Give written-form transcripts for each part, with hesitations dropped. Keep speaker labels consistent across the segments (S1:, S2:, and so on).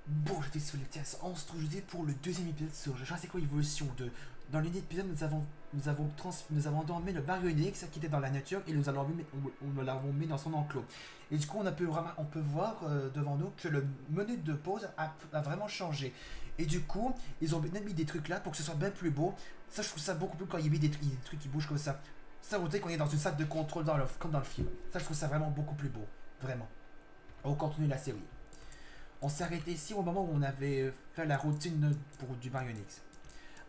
S1: Bon, j'étais sur le TS 11 jeudi pour le deuxième épisode sur Je sais quoi évolution 2. Dans l'unique épisode, nous avons endormi le baryonyx qui était dans la nature et nous l'avons mis dans son enclos. Et du coup, on peut voir devant nous que le menu de pause a vraiment changé. Et du coup, ils ont bien mis des trucs là pour que ce soit bien plus beau. Ça, je trouve ça beaucoup plus quand il y a des trucs qui bougent comme ça. Ça, on dirait qu'on est dans une salle de contrôle comme dans le film. Ça, je trouve ça vraiment beaucoup plus beau. Vraiment. On continue la série. On s'est arrêté ici au moment où on avait fait la routine du Baryonyx.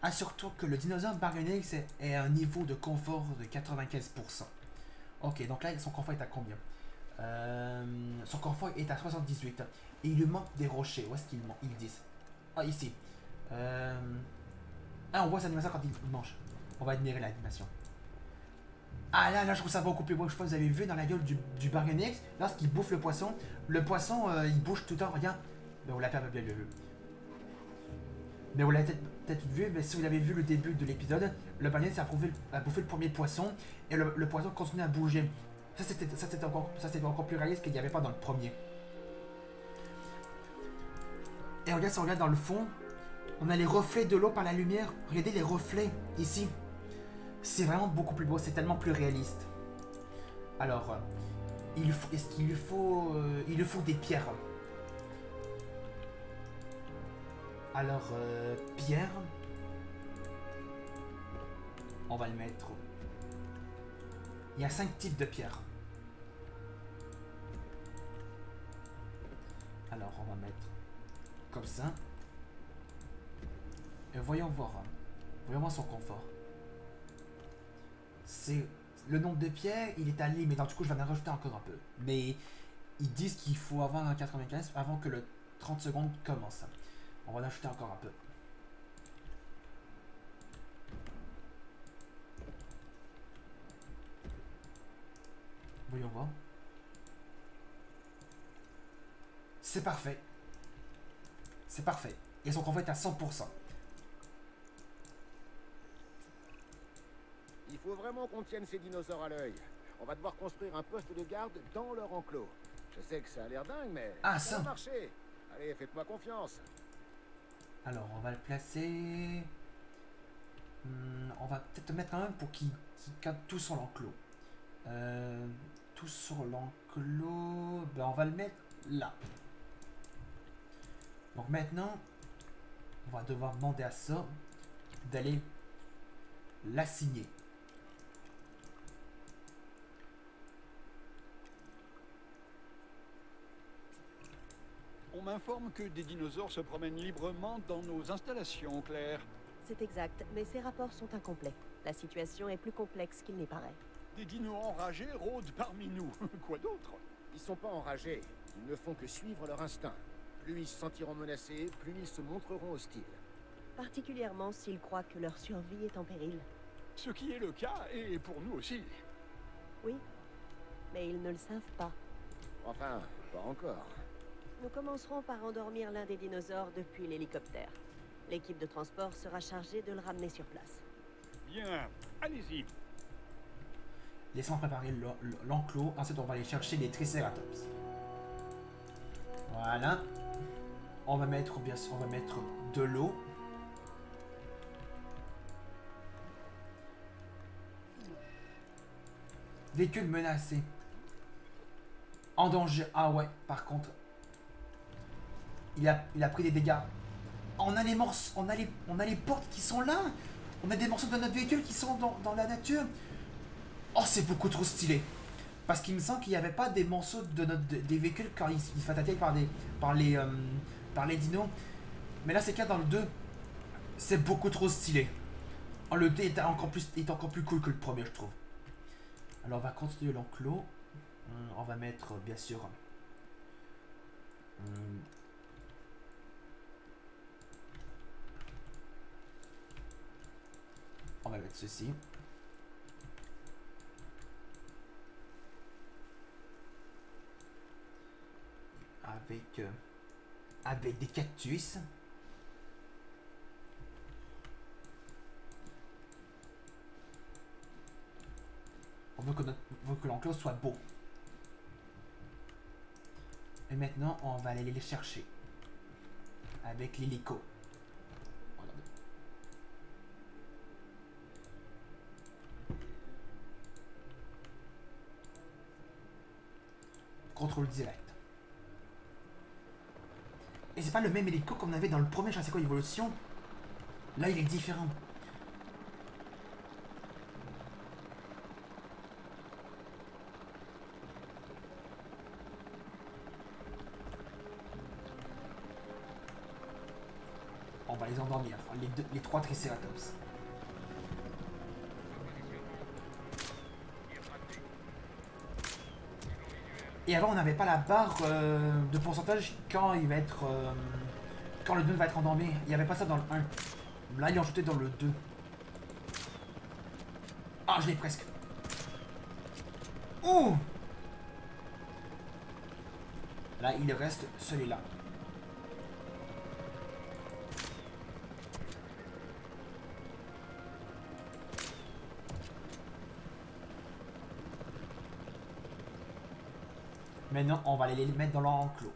S1: Assure-toi que le dinosaure Baryonyx est à un niveau de confort de 95%. Ok, donc là, son confort est à combien? Son confort est à 78. Et il lui manque des rochers. Où est-ce qu'il manque? Ils disent. Ah, ici. Ah, on voit cette animation quand il mange. On va admirer l'animation. Ah là, je trouve ça beaucoup plus beau. Je sais pas si vous avez vu dans la gueule du Baryonyx, lorsqu'il bouffe le poisson, il bouge tout le temps. Regarde. Ben, vous l'avez bien vu. Mais vous l'avez peut-être vu, mais si vous avez vu le début de l'épisode, le Baryonyx a bouffé le premier poisson et le poisson continue à bouger. Ça c'était encore plus réaliste qu'il n'y avait pas dans le premier. Et regarde, si on regarde dans le fond, on a les reflets de l'eau par la lumière. Regardez les reflets ici. C'est vraiment beaucoup plus beau, c'est tellement plus réaliste. Alors, est-ce qu'il lui faut, il lui faut des pierres. Alors, pierre, on va le mettre. Il y a 5 types de pierres. Alors, on va mettre comme ça. Et voyons voir son confort. C'est le nombre de pierres, il est à mais du coup, je vais en rajouter encore un peu. Mais ils disent qu'il faut avoir un 95 avant que le 30 secondes commence. On va en ajouter encore un peu. Voyons voir. C'est parfait. C'est parfait. Et son confort est à 100%.
S2: Il faut vraiment qu'on tienne ces dinosaures à l'œil. On va devoir construire un poste de garde dans leur enclos. Je sais que ça a l'air dingue, mais ça va marcher. Allez, faites-moi confiance.
S1: Alors, on va le placer. On va peut-être le mettre quand même pour qu'il cadre tout sur l'enclos. Tout sur l'enclos. Ben, on va le mettre là. Donc maintenant, on va devoir demander à ça d'aller l'assigner.
S3: On m'informe que des dinosaures se promènent librement dans nos installations, Claire.
S4: C'est exact, mais ces rapports sont incomplets. La situation est plus complexe qu'il n'y paraît.
S3: Des dinos enragés rôdent parmi nous. Quoi d'autre?
S2: Ils sont pas enragés. Ils ne font que suivre leur instinct. Plus ils se sentiront menacés, plus ils se montreront hostiles.
S4: Particulièrement s'ils croient que leur survie est en péril.
S3: Ce qui est le cas, et pour nous aussi.
S4: Oui, mais ils ne le savent pas.
S2: Enfin, pas encore.
S4: Nous commencerons par endormir l'un des dinosaures depuis l'hélicoptère. L'équipe de transport sera chargée de le ramener sur place.
S3: Bien, allez-y.
S1: Laissons préparer l'enclos. Ensuite, on va aller chercher les Triceratops. Voilà. On va mettre, bien sûr, de l'eau. Véhicule menacé. En danger. Ah ouais, par contre. Il a pris des dégâts. On a les morceaux. On a les portes qui sont là. On a des morceaux de notre véhicule qui sont dans la nature. Oh, c'est beaucoup trop stylé. Parce qu'il me semble qu'il n'y avait pas des morceaux des véhicules quand ils se fait attaquer par les dinos. Mais là, c'est le cas dans le 2. C'est beaucoup trop stylé. Oh, le 2 est encore plus cool que le premier, je trouve. Alors, on va continuer l'enclos. On va mettre, bien sûr... on va mettre ceci. Avec des cactus. On veut que l'enclos soit beau. Et maintenant, on va aller les chercher. avec l'hélico. Regardez. Contrôle direct. Et c'est pas le même hélico qu'on avait dans le premier Jurassic World Evolution. Là, il est différent. On va les endormir, les 3 Triceratops. Et avant, on n'avait pas la barre de pourcentage quand il va être... quand le 2 va être endormi. Il n'y avait pas ça dans le 1. Là, ils l'ont ajouté dans le 2. Ah, je l'ai presque. Ouh! Là, il reste celui-là. Maintenant, on va aller les mettre dans leur enclos.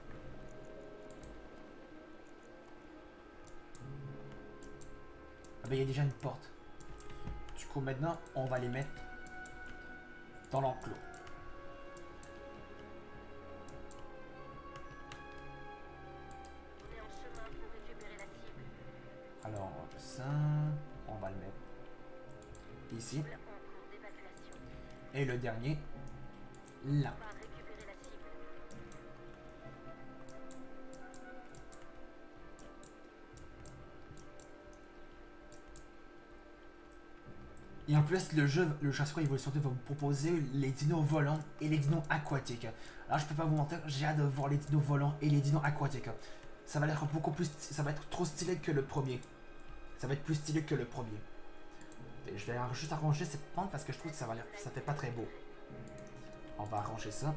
S1: Ah ben, il y a déjà une porte. Du coup, maintenant, on va les mettre dans l'enclos. Alors, ça, on va le mettre ici. Et le dernier, là. Et en plus, le jeu, le Jurassic World Evolution 2 va vous proposer les dinos volants et les dinos aquatiques. Alors, je peux pas vous mentir, j'ai hâte de voir les dinos volants et les dinos aquatiques. Ça va être beaucoup plus, ça va être trop stylé que le premier. Ça va être plus stylé que le premier. Et je vais juste arranger cette pente parce que je trouve que ça fait pas très beau. On va arranger ça.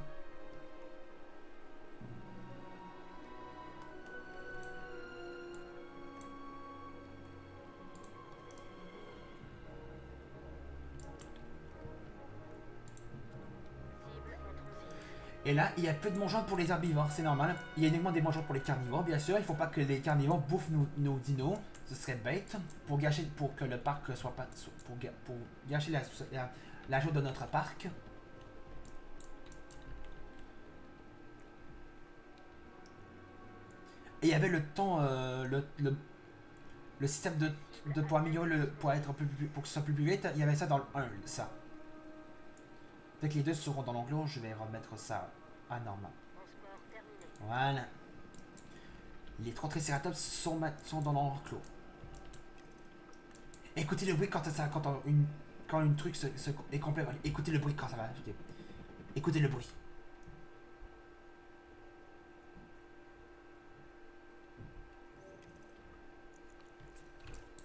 S1: Et là, il y a peu de mangeants pour les herbivores, c'est normal. Il y a uniquement des mangeants pour les carnivores, bien sûr. Il ne faut pas que les carnivores bouffent nos dinos. Ce serait bête pour que le parc soit pas... Pour gâcher la joie de notre parc. Et il y avait le temps... le système de pour améliorer pour que ce soit plus vite. Il y avait ça dans le 1, ça. Dès que les deux seront dans l'enclos, je vais remettre ça à normal. Voilà. Les 3 Triceratops sont dans l'enclos. Écoutez le bruit quand une truc est complet. Écoutez le bruit quand ça va. Écoutez le bruit.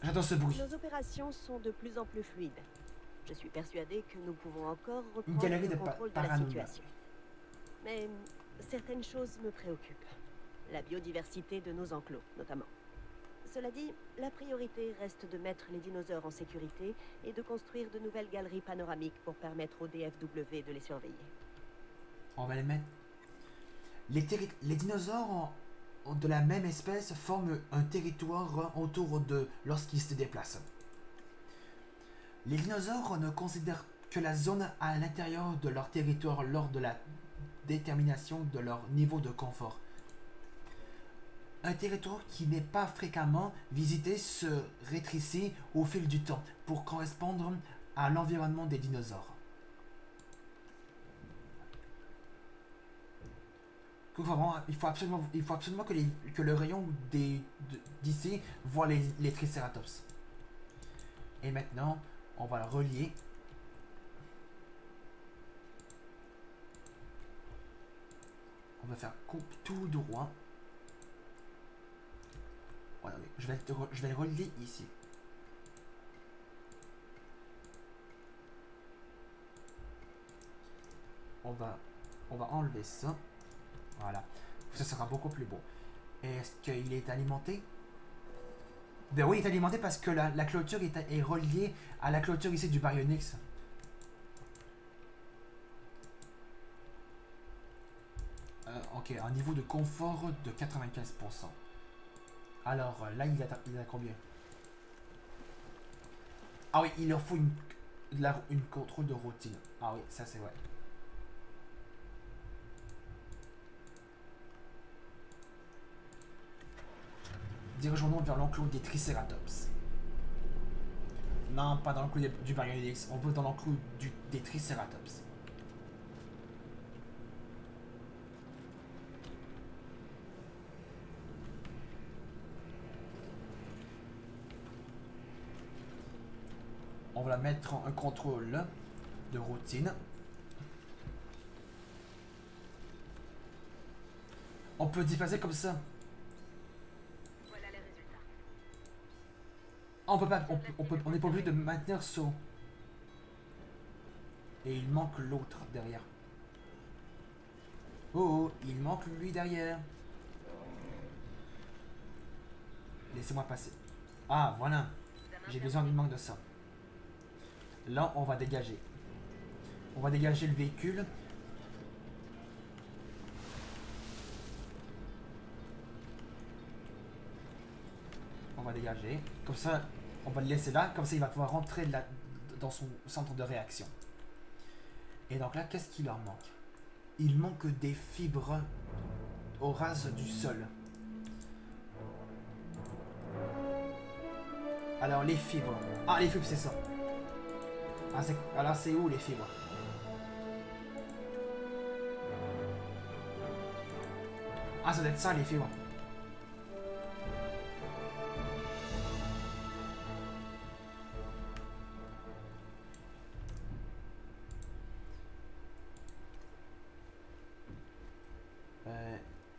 S1: J'adore ce bruit.
S4: Nos opérations sont de plus en plus fluides. Je suis persuadée que nous pouvons encore
S1: Une
S4: reprendre
S1: galerie
S4: le
S1: de
S4: contrôle de la
S1: paranormal.
S4: situation. Mais certaines choses me préoccupent. La biodiversité de nos enclos, notamment. Cela dit, la priorité reste de mettre les dinosaures en sécurité et de construire de nouvelles galeries panoramiques pour permettre au DFW de les surveiller.
S1: On va les mettre. Les dinosaures de la même espèce forment un territoire autour de lorsqu'ils se déplacent. Les dinosaures ne considèrent que la zone à l'intérieur de leur territoire lors de la détermination de leur niveau de confort. Un territoire qui n'est pas fréquemment visité se rétrécit au fil du temps pour correspondre à l'environnement des dinosaures. Il faut absolument que le rayon d'ici voit les Triceratops. Et maintenant, on va le relier. On va faire tout droit. Voilà, je vais le relier ici. On va enlever ça. Voilà. Ça sera beaucoup plus beau. Est-ce qu'il est alimenté? Ben oui, il est alimenté parce que la clôture est reliée à la clôture ici du Baryonyx. Ok, un niveau de confort de 95%. Alors, là, il a combien? Ah oui, il leur faut une contrôle de routine. Ah oui, ça c'est vrai. Dirigeons-nous vers l'enclos des Triceratops. Non, pas dans l'enclos du Baryonyx. On veut dans l'enclos des Triceratops. On va mettre un contrôle de routine. On peut dépasser comme ça.
S5: Voilà les résultats.
S1: Ah, on peut pas, on n'est pas obligé de maintenir saut. Et il manque l'autre derrière. Oh, il manque lui derrière. Laissez-moi passer. Ah, voilà. J'ai besoin d'une manque de ça. Là, on va dégager. On va dégager le véhicule. On va dégager. Comme ça, on va le laisser là. Comme ça, il va pouvoir rentrer là, dans son centre de réaction. Et donc là, qu'est-ce qui leur manque? Il manque des fibres au ras du sol. Alors, les fibres. Ah, les fibres, c'est ça. Ah, alors, c'est où les fibres? Ah, ça doit être ça, les fibres.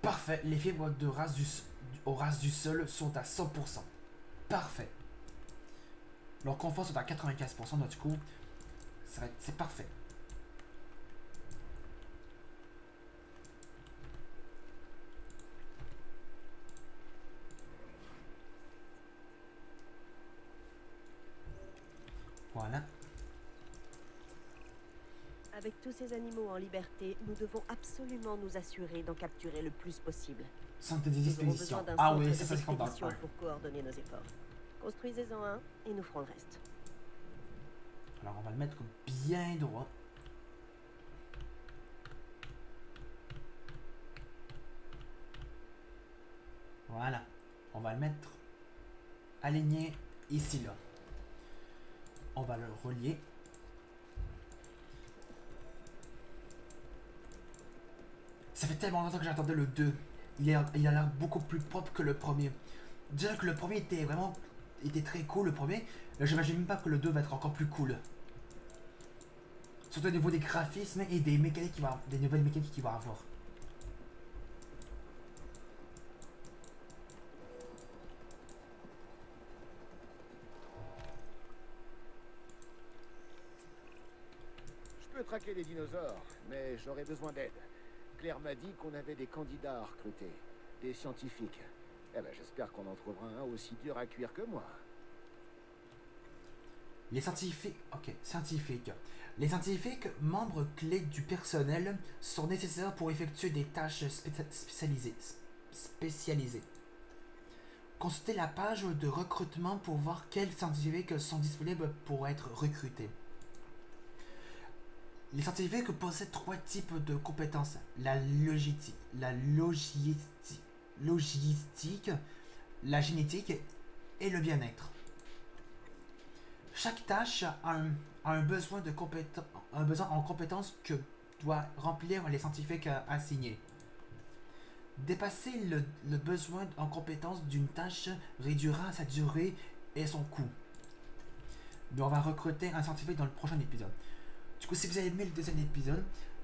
S1: Parfait. Les fibres de au ras du sol sont à 100%. Parfait. Leur confort sont à 95%, donc du coup, c'est parfait. Voilà.
S4: Avec tous ces animaux en liberté, nous devons absolument nous assurer d'en capturer le plus possible.
S1: Centre des
S4: Nous aurons
S1: expéditions.
S4: besoin d'un
S1: Ah
S4: centre
S1: oui,
S4: de
S1: ça c'est comme dans le
S4: expédition
S1: 1.
S4: pour coordonner nos efforts. Construisez-en un et nous ferons le reste.
S1: Alors on va le mettre bien droit. Voilà. On va le mettre aligné ici là. On va le relier. Ça fait tellement longtemps que j'attendais le 2. Il a l'air beaucoup plus propre que le premier. Déjà que le premier était très cool, le premier. J'imagine même pas que le 2 va être encore plus cool. Surtout au niveau des graphismes et des mécaniques des nouvelles mécaniques qu'il va avoir.
S2: Je peux traquer les dinosaures, mais j'aurais besoin d'aide. Claire m'a dit qu'on avait des candidats à recruter, des scientifiques. Eh ben, j'espère qu'on en trouvera un aussi dur à cuire que moi.
S1: Les scientifiques... Ok, scientifiques. Les scientifiques, membres clés du personnel, sont nécessaires pour effectuer des tâches spécialisées. Consultez la page de recrutement pour voir quels scientifiques sont disponibles pour être recrutés. Les scientifiques possèdent 3 types de compétences. La logistique, la génétique et le bien-être. Chaque tâche a un besoin en compétences que doit remplir les scientifiques assignés. Dépasser le besoin en compétences d'une tâche réduira sa durée et son coût. Mais on va recruter un scientifique dans le prochain épisode. Du coup, si vous avez aimé le deuxième épisode,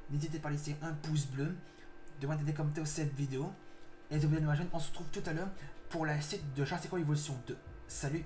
S1: n'hésitez pas à laisser un pouce bleu, de mettre des commentaires sur cette vidéo. Et de vous abonner à ma chaîne. On se retrouve tout à l'heure pour la suite de Je sais quoi Evolution 2. Salut!